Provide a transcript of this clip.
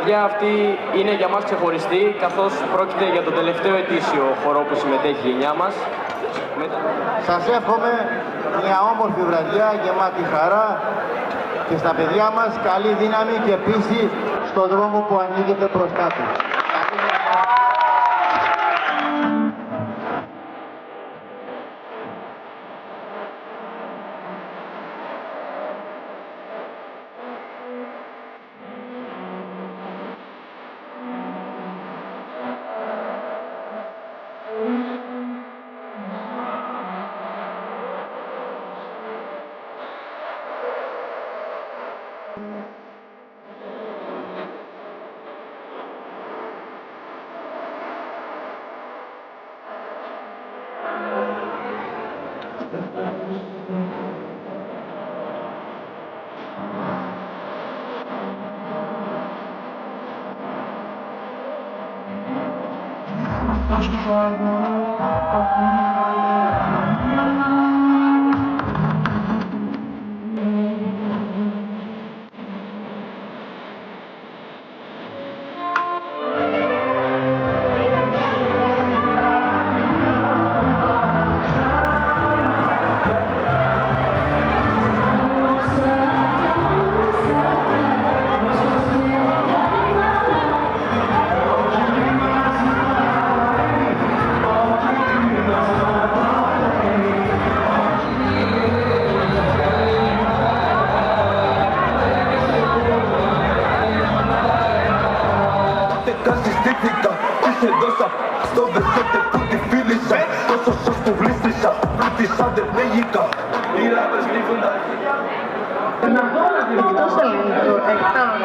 βραδιά αυτή είναι για μας ξεχωριστή, καθώς πρόκειται για το τελευταίο ετήσιο χορό που συμμετέχει η γενιά μας. Σας εύχομαι μια όμορφη βραδιά γεμάτη χαρά και στα παιδιά μας καλή δύναμη και πίστη στον δρόμο που ανοίγεται μπροστά τους. Σε δώσα στο δεσότε που τη φίλησα. Τόσο σως που βλύστησα, πλούτησα δεν πνίγηκα. Οι ράπες κρύβουν τα αρχίδια. Εκτός ελληνικού, εκτός.